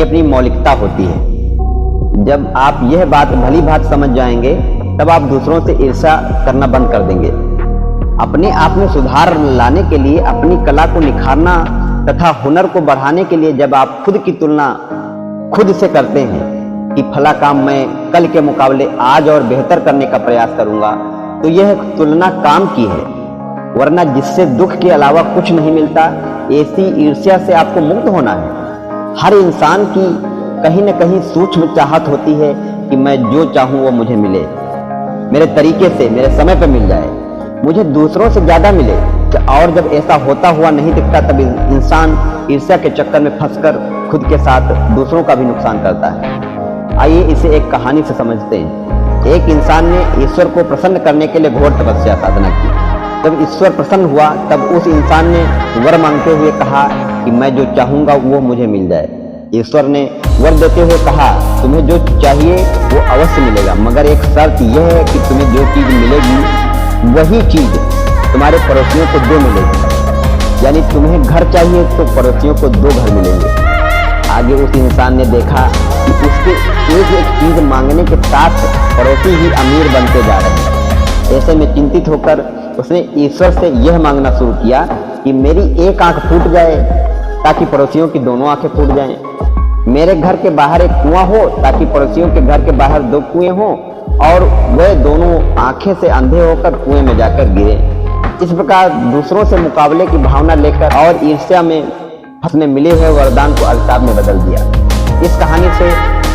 अपनी मौलिकता होती है। जब आप यह बात भली भांति समझ जाएंगे तब आप दूसरों से ईर्ष्या करना बंद कर देंगे। अपने आप में सुधार लाने के लिए, अपनी कला को निखारना तथा हुनर को बढ़ाने के लिए जब आप खुद की तुलना खुद से करते हैं कि फला काम मैं कल के मुकाबले आज और बेहतर करने का प्रयास करूंगा, तो यह तुलना काम की है, वरना जिससे दुख के अलावा कुछ नहीं मिलता, ऐसी ईर्ष्या से आपको मुक्त होना है। हर इंसान की कहीं न कहीं सूक्ष्म चाहत होती है कि मैं जो चाहूं वो मुझे मिले, मेरे तरीके से, मेरे समय पर मिल जाए, मुझे दूसरों से ज्यादा मिले। और जब ऐसा होता हुआ नहीं दिखता तब इंसान ईर्ष्या के चक्कर में फंसकर खुद के साथ दूसरों का भी नुकसान करता है। आइए इसे एक कहानी से समझते हैं। एक इंसान ने ईश्वर को प्रसन्न करने के लिए घोर तपस्या साधना की। जब ईश्वर प्रसन्न हुआ तब उस इंसान ने वर मांगते हुए कहा कि मैं जो चाहूंगा वो मुझे मिल जाए। ईश्वर ने वर देते हुए कहा, तुम्हें जो चाहिए वो अवश्य मिलेगा, मगर एक शर्त यह है कि तुम्हें जो चीज मिलेगी वही चीज तुम्हारे पड़ोसियों को 2 मिलेगी। यानी तुम्हें घर चाहिए तो पड़ोसियों को 2 घर मिलेंगे। आगे उस इंसान ने देखा कि उसके एक एक चीज मांगने के साथ पड़ोसी ही अमीर बनते जा रहे हैं। ऐसे में चिंतित होकर उसने ईश्वर से यह मांगना शुरू किया कि मेरी एक आंख फूट जाए ताकि पड़ोसियों की दोनों आंखें फूट जाएं। मेरे घर के बाहर एक कुआं हो ताकि पड़ोसियों के घर के बाहर 2 कुएं हों और वे दोनों आंखें से अंधे होकर कुएं में जाकर गिरे। इस प्रकार दूसरों से मुकाबले की भावना लेकर और ईर्ष्या में फंसने मिले हुए वरदान को अभिशाप में बदल दिया। इस कहानी से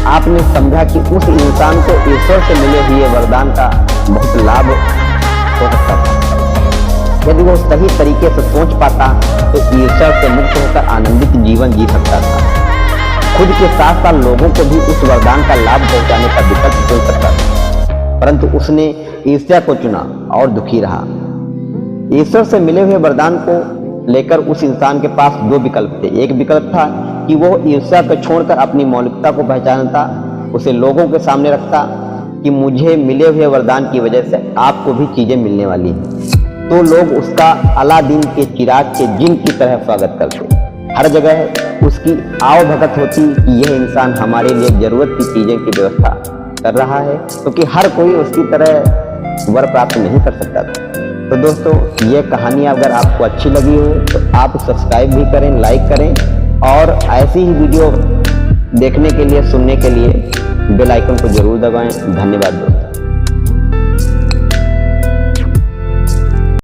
आपने समझा कि उस इंसान को ईश्वर से मिले हुए वरदान का बहुत लाभ हो सकता था। यदि वो सही तरीके से सोच पाता तो ईर्ष्या से मुक्त होकर आनंदित जीवन जी सकता था। खुद के साथ साथ लोगों को भी उस वरदान का लाभ पहुंचाने का विकल्प चुन सकता था, परंतु उसने ईर्ष्या को चुना और दुखी रहा। ईश्वर से मिले हुए वरदान को लेकर उस इंसान के पास 2 विकल्प थे। एक विकल्प था कि वो ईर्ष्या को छोड़कर अपनी मौलिकता को पहचानता, उसे लोगों के सामने रखता कि मुझे मिले हुए वरदान की वजह से आपको भी चीजें मिलने वाली हैं। तो लोग उसका अलादीन के चिराग के जिन की तरह स्वागत करते। हर जगह उसकी आओ भगत होती कि यह इंसान हमारे लिए जरूरत की चीजें की व्यवस्था कर रहा है, क्योंकि हर कोई उसकी तरह वर प्राप्त नहीं कर सकता था। तो दोस्तों, ये कहानी अगर आपको अच्छी लगी हो तो आप सब्सक्राइब भी करें, लाइक करें और ऐसी ही वीडियो देखने के लिए, सुनने के लिए बेल आइकन को जरूर दबाएं। धन्यवाद दोस्तों।